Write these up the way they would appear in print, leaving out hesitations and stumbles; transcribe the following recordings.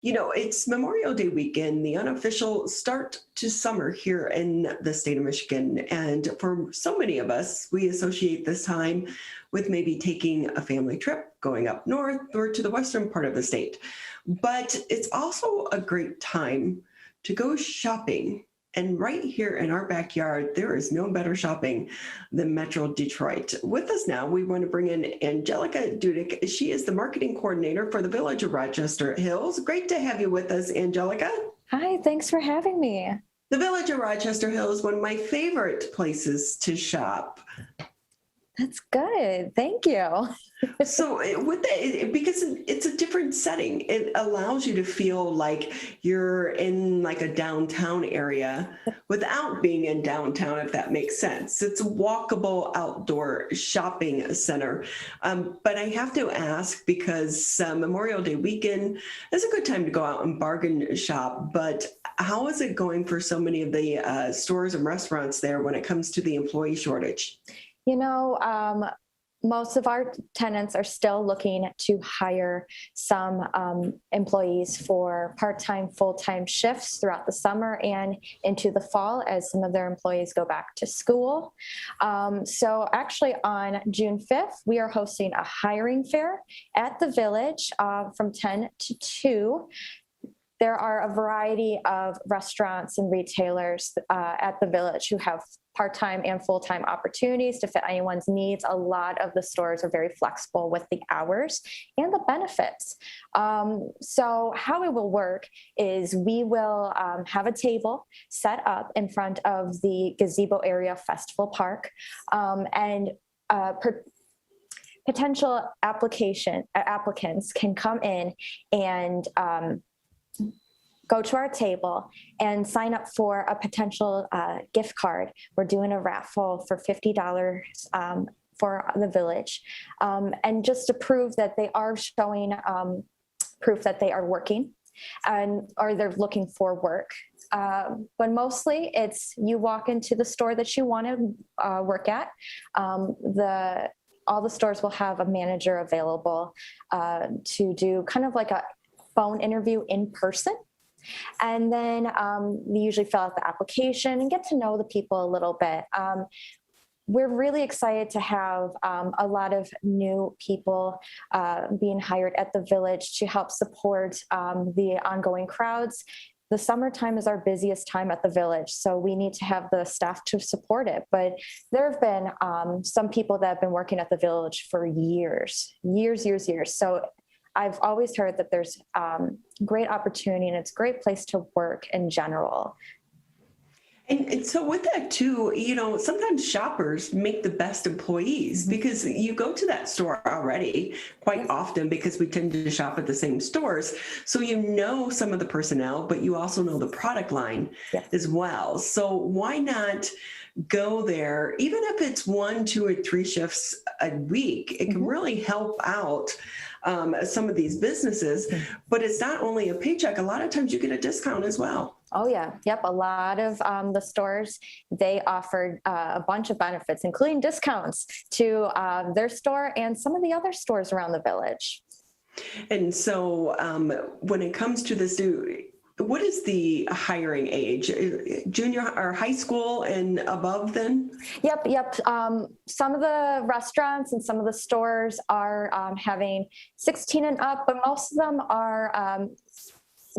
It's Memorial Day weekend, the unofficial start to summer here in the state of Michigan. And for so many of us, we associate this time with maybe taking a family trip, going up north or to the western part of the state. But it's also a great time to go shopping. And right here in our backyard, there is no better shopping than Metro Detroit. With us now, we want to bring in Anjelica Dudek. She is the marketing coordinator for the Village of Rochester Hills. Great to have you with us, Anjelica. Hi, thanks for having me. The Village of Rochester Hills is one of my favorite places to shop. That's good. Thank you. So with that, because it's a different setting, it allows you to feel like you're in like a downtown area without being in downtown, if that makes sense. It's a walkable outdoor shopping center. But I have to ask, because Memorial Day weekend is a good time to go out and bargain shop, but how is it going for so many of the stores and restaurants there when it comes to the employee shortage? Most of our tenants are still looking to hire some employees for part-time, full-time shifts throughout the summer and into the fall as some of their employees go back to school. So actually on June 5th, we are hosting a hiring fair at the Village from 10 to 2. There are a variety of restaurants and retailers at the Village who have part-time and full-time opportunities to fit anyone's needs. A lot of the stores are very flexible with the hours and the benefits. So how it will work is we will have a table set up in front of the Gazebo Area Festival Park, and potential applicants can come in and go to our table and sign up for a potential gift card. We're doing a raffle for $50 for the Village. And just to prove that they are showing proof that they are working or they're looking for work. But mostly it's you walk into the store that you want to work at. All the stores will have a manager available to do kind of like a phone interview in person. And then we usually fill out the application and get to know the people a little bit. We're really excited to have a lot of new people being hired at the Village to help support the ongoing crowds. The summertime is our busiest time at the Village, so we need to have the staff to support it. But there have been some people that have been working at the Village for years. So I've always heard that there's great opportunity and it's a great place to work in general. And so with that too, sometimes shoppers make the best employees because you go to that store already quite often because we tend to shop at the same stores. So some of the personnel, but you also know the product line as well. So why not go there, even if it's 1, 2, or 3 shifts a week? It can really help out some of these businesses, but it's not only a paycheck. A lot of times you get a discount as well. Oh yeah. Yep. A lot of the stores, they offered a bunch of benefits, including discounts to their store and some of the other stores around the Village. And so when it comes to this, what is the hiring age? Junior or high school and above then? Yep. Some of the restaurants and some of the stores are having 16 and up, but most of them are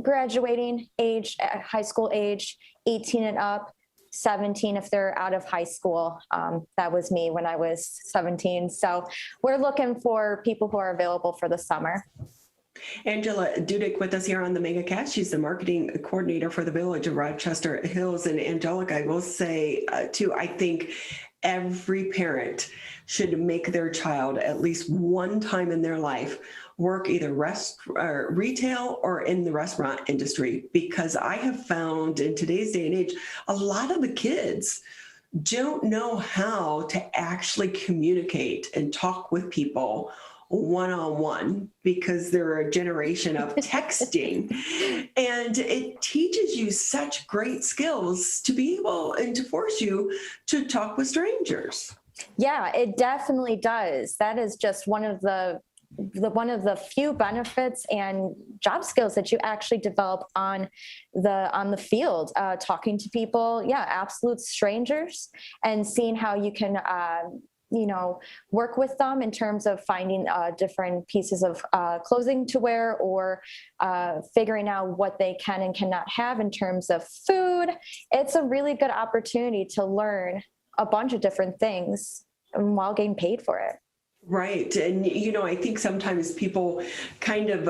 graduating age, high school age, 18 and up, 17 if they're out of high school. That was me when I was 17. So we're looking for people who are available for the summer. Anjelica Dudek with us here on the MegaCast. She's the marketing coordinator for the Village of Rochester Hills. And Anjelica, I will say too, I think every parent should make their child at least one time in their life work either retail or in the restaurant industry, because I have found in today's day and age, a lot of the kids don't know how to actually communicate and talk with people one-on-one because they're a generation of texting. And it teaches you such great skills to be able and to force you to talk with strangers. Yeah, it definitely does. That is just one of the one of the few benefits and job skills that you actually develop on the field, talking to people, yeah, absolute strangers, and seeing how you can work with them in terms of finding different pieces of clothing to wear, or figuring out what they can and cannot have in terms of food. It's a really good opportunity to learn a bunch of different things while getting paid for it. Right. And, I think sometimes people kind of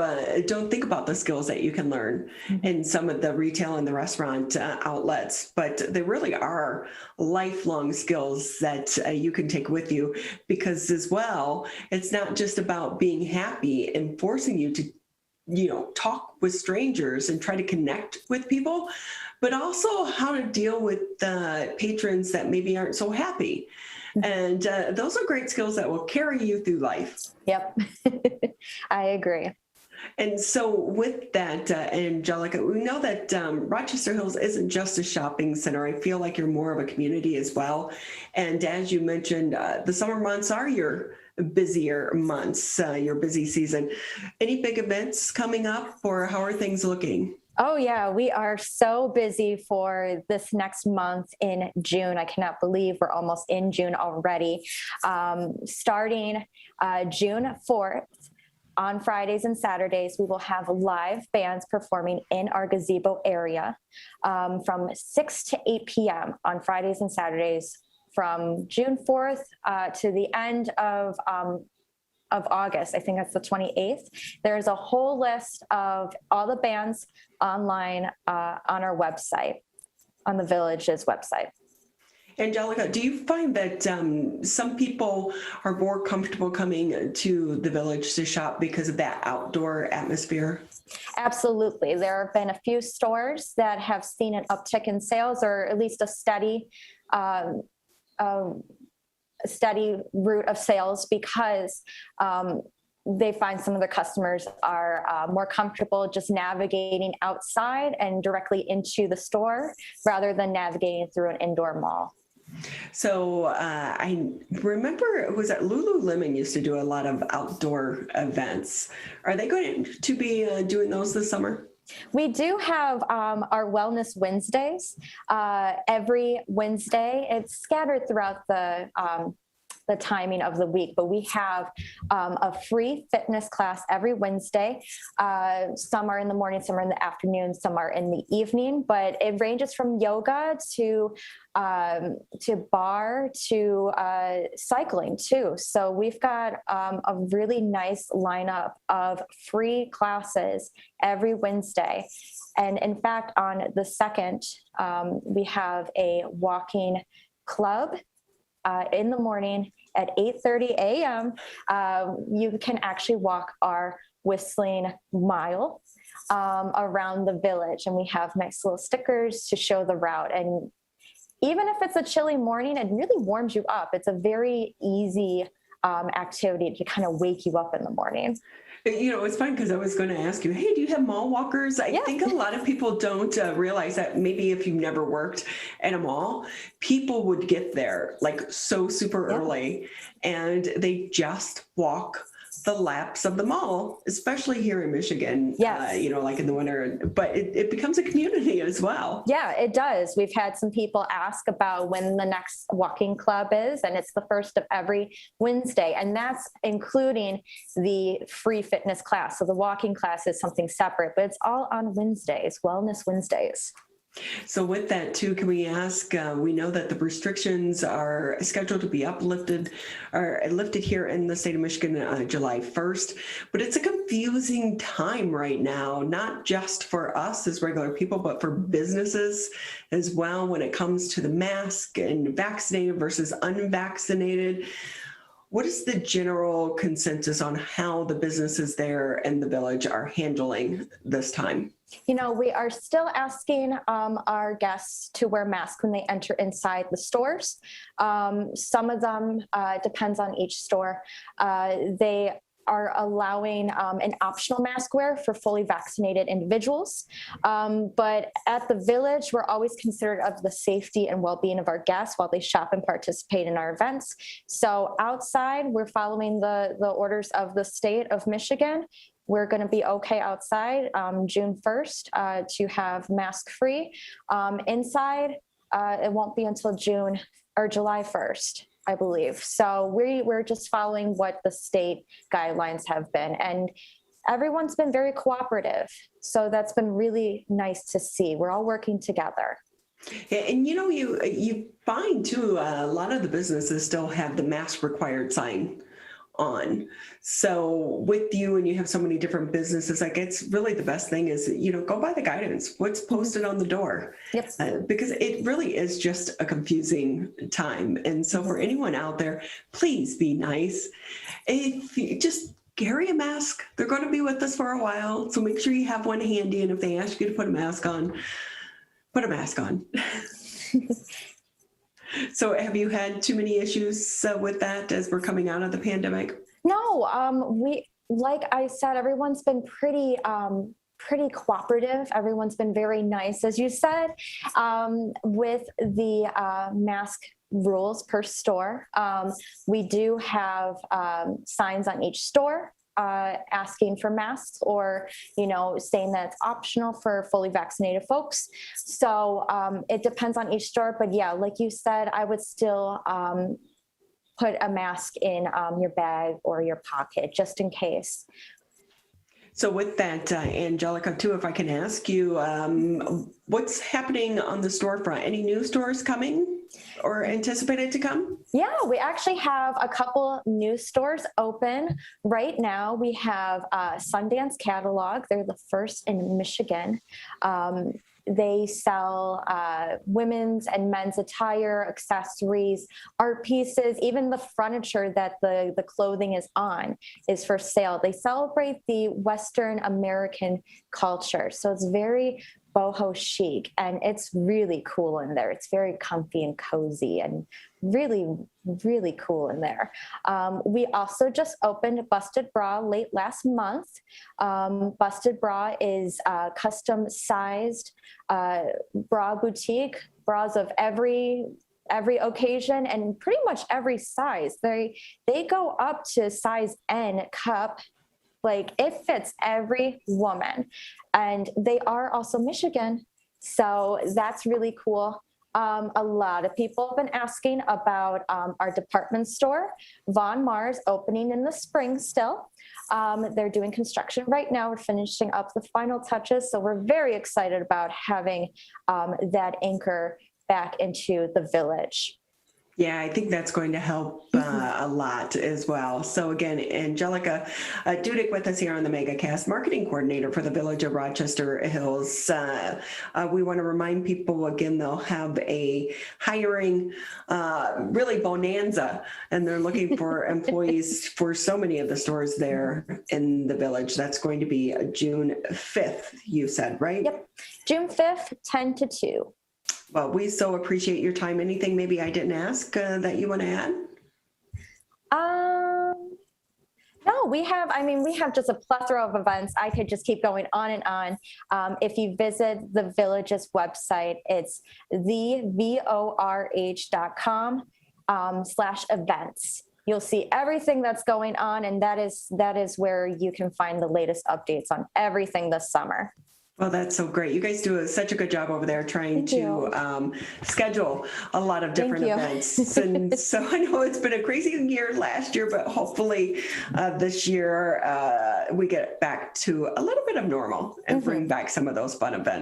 don't think about the skills that you can learn in some of the retail and the restaurant outlets, but they really are lifelong skills that you can take with you, because as well, it's not just about being happy and forcing you to talk with strangers and try to connect with people, but also how to deal with the patrons that maybe aren't so happy. And those are great skills that will carry you through life. Yep. I agree. And so with that, Anjelica, we know that Rochester Hills isn't just a shopping center. I feel like you're more of a community as well. And as you mentioned, the summer months are your busier months, your busy season. Any big events coming up, or how are things looking? Oh, yeah, we are so busy for this next month in June. I cannot believe we're almost in June already. Starting June 4th, on Fridays and Saturdays, we will have live bands performing in our gazebo area from 6 to 8 p.m. on Fridays and Saturdays from June 4th to the end of August. I think that's the 28th. There's a whole list of all the bands online on our website, on the Village's website. Anjelica, do you find that some people are more comfortable coming to the Village to shop because of that outdoor atmosphere? Absolutely. There have been a few stores that have seen an uptick in sales, or at least a steady route of sales, because they find some of their customers are more comfortable just navigating outside and directly into the store rather than navigating through an indoor mall. So I remember, was that Lululemon used to do a lot of outdoor events. Are they going to be doing those this summer? We do have our Wellness Wednesdays every Wednesday. It's scattered throughout the timing of the week, but we have a free fitness class every Wednesday. Some are in the morning, some are in the afternoon, some are in the evening, but it ranges from yoga to bar to cycling too. So we've got a really nice lineup of free classes every Wednesday. And in fact, on the 2nd, we have a walking club in the morning at 8:30 a.m. You can actually walk our Whistling Mile around the village, and we have nice little stickers to show the route. And even if it's a chilly morning, it really warms you up. It's a very easy activity to kind of wake you up in the morning. It's fun because I was going to ask you, hey, do you have mall walkers? I think a lot of people don't realize that maybe if you've never worked at a mall, people would get there like so super early, and they just walk the laps of the mall, especially here in Michigan, like in the winter, but it becomes a community as well. Yeah, it does. We've had some people ask about when the next walking club is, and it's the first of every Wednesday, and that's including the free fitness class. So the walking class is something separate, but it's all on Wednesdays, Wellness Wednesdays. So with that too, can we ask, we know that the restrictions are scheduled to be lifted here in the state of Michigan July 1st, but it's a confusing time right now, not just for us as regular people, but for businesses as well when it comes to the mask and vaccinated versus unvaccinated. What is the general consensus on how the businesses there in the village are handling this time? We are still asking our guests to wear masks when they enter inside the stores. Some of them, depends on each store, they are allowing an optional mask wear for fully vaccinated individuals. But at the Village, we're always considerate of the safety and well-being of our guests while they shop and participate in our events. So outside, we're following the orders of the state of Michigan. We're going to be okay outside June 1st to have mask free. Inside, it won't be until June or July 1st, I believe. So we're just following what the state guidelines have been. And everyone's been very cooperative. So that's been really nice to see. We're all working together. Yeah, and you find too, a lot of the businesses still have the mask required sign on. So with you, and you have so many different businesses, like it's really the best thing is, go by the guidance, what's posted on the door. Yep. Because it really is just a confusing time. And so for anyone out there, please be nice. If you just carry a mask, they're going to be with us for a while. So make sure you have one handy. And if they ask you to put a mask on, put a mask on. So have you had too many issues with that as we're coming out of the pandemic? No, like I said, everyone's been pretty cooperative. Everyone's been very nice, as you said, with the mask rules per store. We do have signs on each store asking for masks or, saying that it's optional for fully vaccinated folks. So it depends on each store. But yeah, like you said, I would still put a mask in your bag or your pocket just in case. So with that, Anjelica, too, if I can ask you, what's happening on the storefront? Any new stores coming or anticipated to come? Yeah, we actually have a couple new stores open right now. We have Sundance Catalog. They're the first in Michigan. They sell women's and men's attire, accessories, art pieces, even the furniture that the clothing is on is for sale. They celebrate the Western American culture. So it's very boho chic and it's really cool in there. It's very comfy and cozy and really, really cool in there. We also just opened Busted Bra late last month. Busted Bra is a custom sized bra boutique, bras of every occasion and pretty much every size. They go up to size N cup. Like it fits every woman. And they are also Michigan. So that's really cool. A lot of people have been asking about our department store, Von Mars, opening in the spring still. They're doing construction right now. We're finishing up the final touches. So we're very excited about having that anchor back into the Village. Yeah, I think that's going to help a lot as well. So again, Anjelica Dudek with us here on the MegaCast, marketing coordinator for the Village of Rochester Hills. We want to remind people again, they'll have a hiring really bonanza, and they're looking for employees for so many of the stores there in the Village. That's going to be June 5th, you said, right? Yep, June 5th, 10 to 2. Well, we so appreciate your time. Anything maybe I didn't ask that you want to add? No, we have just a plethora of events. I could just keep going on and on. If you visit the Village's website, it's thevorh.com/events. You'll see everything that's going on, and that is where you can find the latest updates on everything this summer. Well, that's so great. You guys do such a good job over there trying to schedule a lot of different events. And so I know it's been a crazy year last year, but hopefully this year we get back to a little bit of normal and bring back some of those fun events.